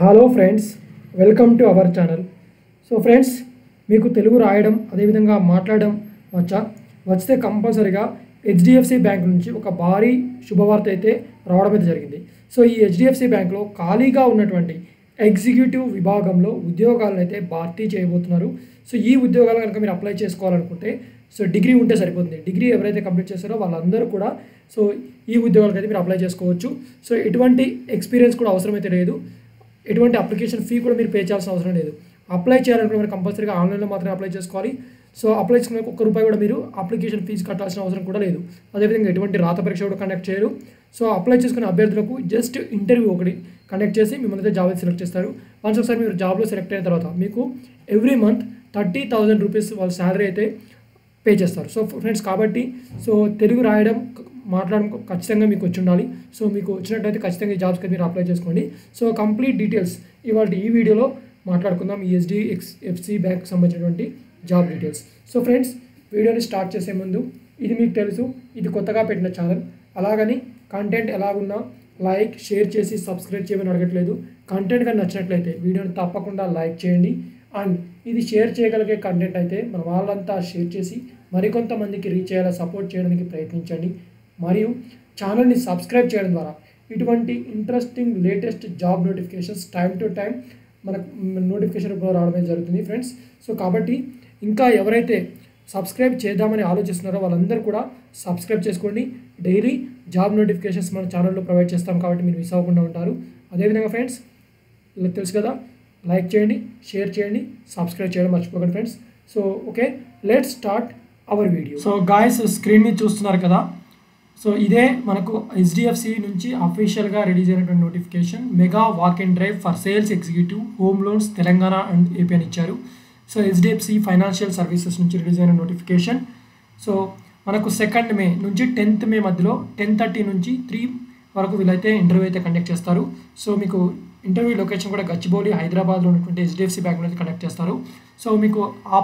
Hello friends, welcome to our channel. So friends, మీకు తెలుగు రాయడం అదేవిధంగా మాట్లాడడం వచ్చితే కంపల్సరీగా హెచ్డిఎఫ్సి బ్యాంక్ నుంచి ఒక భారీ శుభవార్త అయితే రావడం అయితే జరిగింది. సో ఈ హెచ్డిఎఫ్సి బ్యాంక్లో ఖాళీగా ఉన్నటువంటి ఎగ్జిక్యూటివ్ విభాగంలో ఉద్యోగాలను అయితే భర్తీ చేయబోతున్నారు. సో ఈ ఉద్యోగాలు కనుక మీరు అప్లై చేసుకోవాలనుకుంటే సో డిగ్రీ ఉంటే సరిపోతుంది. డిగ్రీ ఎవరైతే కంప్లీట్ చేస్తారో వాళ్ళందరూ కూడా సో ఈ ఉద్యోగాలకు అయితే మీరు అప్లై చేసుకోవచ్చు. సో ఎటువంటి ఎక్స్పీరియన్స్ కూడా అవసరమైతే లేదు, ఎటువంటి అప్లికేషన్ ఫీ కూడా మీరు పే చేయాల్సిన అవసరం లేదు. అప్లై చేయాలనుకుంటే మీరు కంపల్సరీగా ఆన్లైన్లో మాత్రమే అప్లై చేసుకోవాలి. సో అప్లై చేసుకునే ₹1 కూడా మీరు అప్లికేషన్ ఫీజు కట్టాల్సిన అవసరం కూడా లేదు. అదేవిధంగా ఎటువంటి రాత పరీక్ష కూడా కండక్ట్ చేయరు. సో అప్లై చేసుకునే అభ్యర్థులకు జస్ట్ ఇంటర్వ్యూ ఒకటి కండక్ట్ చేసి మిమ్మల్ని అయితే జాబ్ సెలెక్ట్ చేస్తారు. వన్స్ ఒకసారి మీరు జాబ్లో సెలెక్ట్ అయిన తర్వాత మీకు ఎవ్రీ మంత్ ₹30,000 వాళ్ళ శాలరీ అయితే పే చేస్తారు. సో ఫ్రెండ్స్, కాబట్టి సో తెలుగు రాయడం మాట్లాడడం ఖచ్చితంగా మీకు వచ్చి ఉండాలి. సో మీకు వచ్చినట్టయితే ఖచ్చితంగా ఈ జాబ్స్కి మీరు అప్లై చేసుకోండి. సో కంప్లీట్ డీటెయిల్స్ ఇవాళ ఈ వీడియోలో మాట్లాడుకుందాం, ఈ హెచ్డిఎఫ్సి బ్యాంక్కి సంబంధించినటువంటి జాబ్ డీటెయిల్స్. సో ఫ్రెండ్స్, వీడియోని స్టార్ట్ చేసే ముందు ఇది మీకు తెలుసు, ఇది కొత్తగా పెట్టిన ఛానల్. అలాగని కంటెంట్ ఎలాగున్నా లైక్ షేర్ చేసి సబ్స్క్రైబ్ చేయమని అడగట్లేదు. కంటెంట్ కానీ నచ్చినట్లయితే వీడియోని తప్పకుండా లైక్ చేయండి. అండ్ ఇది షేర్ చేయగలిగే కంటెంట్ అయితే మన వాళ్ళంతా షేర్ చేసి మరికొంతమందికి రీచ్ అయ్యేలా సపోర్ట్ చేయడానికి ప్రయత్నించండి. మరియు ఛానల్ని సబ్స్క్రైబ్ చేయడం ద్వారా ఇటువంటి interesting latest job notifications time to time మనకు నోటిఫికేషన్ రావడమే జరుగుతుంది ఫ్రెండ్స్. సో కాబట్టి ఇంకా ఎవరైతే సబ్స్క్రైబ్ చేద్దామని ఆలోచిస్తున్నారో వాళ్ళందరూ కూడా సబ్స్క్రైబ్ చేసుకోండి. డైలీ జాబ్ నోటిఫికేషన్స్ మన ఛానల్లో ప్రొవైడ్ చేస్తాం కాబట్టి మీరు మిస్ అవ్వకుండా ఉంటారు. అదేవిధంగా ఫ్రెండ్స్, తెలుసు కదా, లైక్ చేయండి, షేర్ చేయండి, సబ్స్క్రైబ్ చేయడం మర్చిపోకండి friends. So okay, let's start our video. So guys, screen మీద చూస్తున్నారు కదా, సో ఇదే మనకు హెచ్డిఎఫ్సి నుంచి అఫీషియల్గా రిలీజ్ అయినటువంటి notification. Mega walk and drive for sales executive home loans Telangana and AP అని ఇచ్చారు. సో హెచ్డిఎఫ్సి ఫైనాన్షియల్ సర్వీసెస్ నుంచి రిలీజ్ అయిన నోటిఫికేషన్. సో మనకు 2 మే నుంచి 10th మే మధ్యలో 10:30 నుంచి 3 వరకు వీళ్ళైతే ఇంటర్వ్యూ అయితే కండక్ట్ చేస్తారు. సో మీకు ఇంటర్వ్యూ లొకేషన్ కూడా గచ్చిబౌలి, హైదరాబాద్లో ఉన్నటువంటి హెచ్డిఎఫ్సి బ్యాంక్లో అయితే కండక్ట్ చేస్తారు. సో మీకు ఆ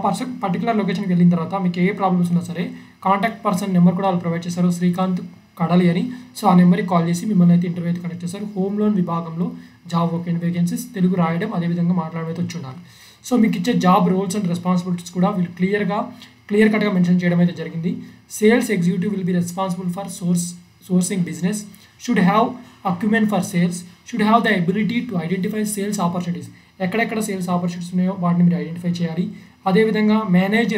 పర్టికులర్ లొకేషన్కి వెళ్ళిన తర్వాత మీకు ఏ ప్రాబ్లమ్స్ ఉన్నా సరే కాంటాక్ట్ పర్సన్ నెంబర్ కూడా వాళ్ళు ప్రొవైడ్ చేస్తారు, శ్రీకాంత్ కడలి అని. సో ఆ నెంబర్కి కాల్ చేసి మిమ్మల్ని అయితే ఇంటర్వ్యూ అయితే కండక్ట్ చేస్తారు. హోమ్ లోన్ విభాగంలో జాబ్ ఓపెన్ వేకెన్సీస్, తెలుగు రాయడం అదేవిధంగా మాట్లాడడం అయితే వచ్చి ఉండాలి. సో మీకు ఇచ్చే జాబ్ రోల్స్ అండ్ రెస్పాన్సిబిలిటీస్ కూడా వీళ్ళు క్లియర్ కట్గా మెన్షన్ చేయడం అయితే జరిగింది. Sales executive will be responsible for sourcing business, should have acumen for sales, should have the ability to identify sales opportunities. ఎక్కడెక్కడ సేల్స్ ఆపర్చునిటీస్ ఉన్నాయో వాటిని మీరు ఐడెంటిఫై చేయాలి. అదేవిధంగా manage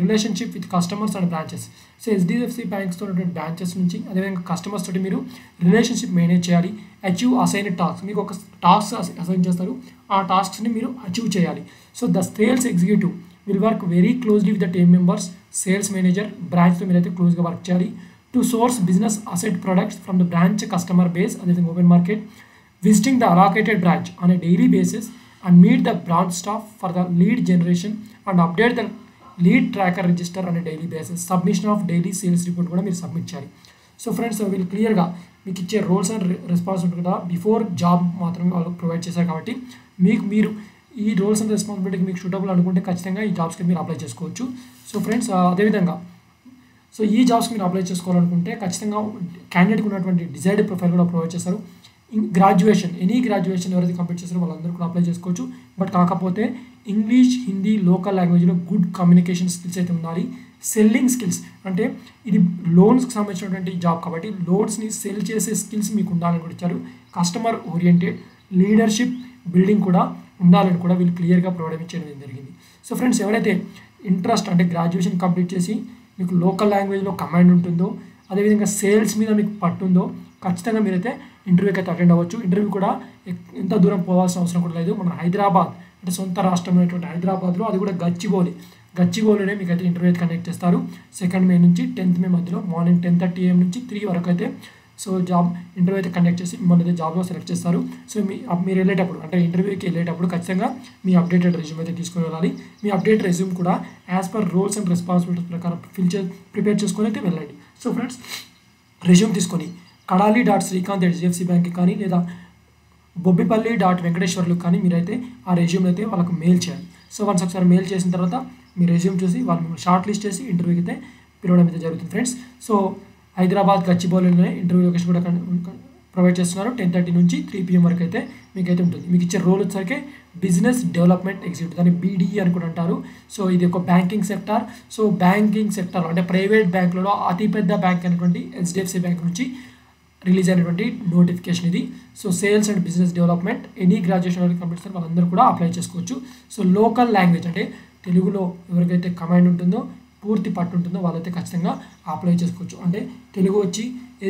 relationship with customers and branches. So HDFC బ్యాంక్స్తో ఉన్నటువంటి branches నుంచి అదేవిధంగా కస్టమర్స్ తోటి మీరు రిలేషన్షిప్ మేనేజ్ చేయాలి. అచీవ్ అసైన్ టాస్క్, మీకు ఒక టాస్క్ అసైన్ చేస్తారు, ఆ టాస్క్ని మీరు అచీవ్ చేయాలి. So the sales executive will work very closely with the team members, sales manager, బ్రాంచ్తో మీరైతే క్లోజ్గా వర్క్ చేయాలి. To source business asset products from the branch customer base, అదేవిధంగా open market, visiting the allocated branch on a daily basis and meet the branch staff for the lead generation and update the lead tracker register on a daily basis. Submission of daily sales report కూడా మీరు submit చేయాలి. So friends, వీళ్ళు క్లియర్గా మీకు ఇచ్చే roles and responsibility కూడా before job మాత్రమే వాళ్ళు ప్రొవైడ్ చేశారు కాబట్టి మీరు ఈ రోల్స్ అండ్ రెస్పాన్సిబిలిటీకి మీకు సూటబుల్ అనుకుంటే ఖచ్చితంగా ఈ జాబ్స్కి మీరు అప్లై చేసుకోవచ్చు. సో ఫ్రెండ్స్, అదేవిధంగా సో ఈ జాబ్స్కి మీరు అప్లై చేసుకోవాలనుకుంటే ఖచ్చితంగా క్యాండిడేట్కి ఉన్నటువంటి డిజైర్డ్ ప్రొఫైల్ కూడా ప్రొవైడ్ చేస్తారు. గ్రాడ్యుయేషన్, ఎనీ గ్రాడ్యుయేషన్ ఎవరైతే కంప్లీట్ చేస్తారో వాళ్ళందరూ కూడా అప్లై చేసుకోవచ్చు. బట్ కాకపోతే ఇంగ్లీష్, హిందీ, లోకల్ లాంగ్వేజ్లో గుడ్ కమ్యూనికేషన్ స్కిల్స్ అయితే ఉండాలి. సెల్లింగ్ స్కిల్స్ అంటే ఇది లోన్స్కి సంబంధించినటువంటి జాబ్ కాబట్టి లోన్స్ని సెల్ చేసే స్కిల్స్ మీకు ఉండాలని కూడా ఇచ్చారు. కస్టమర్ ఓరియంటెడ్, లీడర్షిప్ బిల్డింగ్ కూడా ఉండాలని కూడా వీళ్ళు క్లియర్గా ప్రొవైడ్ చేయడం జరిగింది. సో ఫ్రెండ్స్, ఎవరైతే ఇంట్రెస్ట్ అంటే గ్రాడ్యుయేషన్ కంప్లీట్ చేసి మీకు లోకల్ లాంగ్వేజ్లో కమాండ్ ఉంటుందో అదేవిధంగా సేల్స్ మీద మీకు పట్టుందో ఖచ్చితంగా మీరైతే ఇంటర్వ్యూకి అయితే అటెండ్ అవ్వచ్చు. ఇంటర్వ్యూ కూడా ఎంత దూరం పోవాల్సిన అవసరం కూడా లేదు. మన హైదరాబాద్ అంటే సొంత రాష్ట్రం అయినటువంటి హైదరాబాద్లో, అది కూడా గచ్చిబౌలిలోనే మీకు అయితే ఇంటర్వ్యూ అయితే కండక్ట్ చేస్తారు. 2 మే నుంచి 10th మే మధ్యలో మార్నింగ్ 10:30 AM నుంచి 3 వరకు అయితే సో జాబ్ ఇంటర్వ్యూ అయితే కండక్ట్ చేసి మిమ్మల్ని అయితే జాబ్లో సెలెక్ట్ చేస్తారు. సో మీరు వెళ్ళేటప్పుడు అంటే ఇంటర్వ్యూకి వెళ్ళేటప్పుడు ఖచ్చితంగా మీ అప్డేటెడ్ రెజ్యూమ్ అయితే తీసుకొని వెళ్ళాలి. మీ అప్డేట్ రెజ్యూమ్ కూడా as per roles and responsibilities ప్రకారం ప్రిపేర్ చేసుకొని అయితే వెళ్ళండి. సో ఫ్రెండ్స్, రెజ్యూమ్ తీసుకొని kadali.srikanth HDFC బ్యాంక్కి కానీ లేదా bobbipalle.venkateshwarలకు కానీ మీరైతే ఆ రెజ్యూమ్ అయితే వాళ్ళకు మెయిల్ చేయాలి. సో వన్స్ ఒకసారి మెయిల్ చేసిన తర్వాత మీ రెజ్యూమ్ చూసి వాళ్ళు మిమ్మల్ని షార్ట్ లిస్ట్ చేసి ఇంటర్వ్యూకి అయితే పిలవడం అయితే జరుగుతుంది ఫ్రెండ్స్. సో హైదరాబాద్ గచ్చిబౌలిలోనే ఇంటర్వ్యూ లొకేషన్ కూడా ప్రొవైడ్ చేస్తున్నారు. 10:30 నుంచి 3 PM వరకు అయితే మీకైతే ఉంటుంది. మీకు ఇచ్చే రోల్ వచ్చేసరికి బిజినెస్ డెవలప్మెంట్ ఎగ్జిక్యూటివ్, దాన్ని BDE అని కూడా అంటారు. సో ఇది ఒక banking sector. So banking sector అంటే ప్రైవేట్ బ్యాంకులలో అతిపెద్ద బ్యాంక్ అయినటువంటి HDFC బ్యాంక్ నుంచి రిలీజ్ అయినటువంటి నోటిఫికేషన్ ఇది. So sales and business development any graduation complete వాళ్ళందరూ కూడా అప్లై చేసుకోవచ్చు. సో లోకల్ లాంగ్వేజ్ అంటే తెలుగులో ఎవరికైతే కమాండ్ ఉంటుందో, పూర్తి పట్టు ఉంటుందో వాళ్ళైతే ఖచ్చితంగా అప్లై చేసుకోవచ్చు. అంటే తెలుగు వచ్చి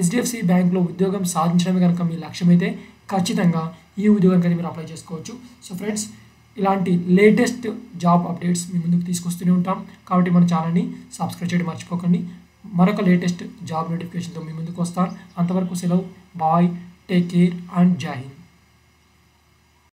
HDFC బ్యాంక్లో ఉద్యోగం సాధించడమే కనుక మీ లక్ష్యం అయితే ఖచ్చితంగా ఈ ఉద్యోగానికి అయితే మీరు అప్లై చేసుకోవచ్చు. సో ఫ్రెండ్స్, ఇలాంటి లేటెస్ట్ జాబ్ అప్డేట్స్ మీ ముందుకు తీసుకొస్తూనే ఉంటాం. కాబట్టి మన ఛానల్ని సబ్స్క్రైబ్ చేయడం మర్చిపోకండి. మరొక లేటెస్ట్ జాబ్ నోటిఫికేషన్తో మీ ముందుకు వస్తాను. అంతవరకు సెలవు. బాయ్, టేక్ కేర్ అండ్ జై హింద్.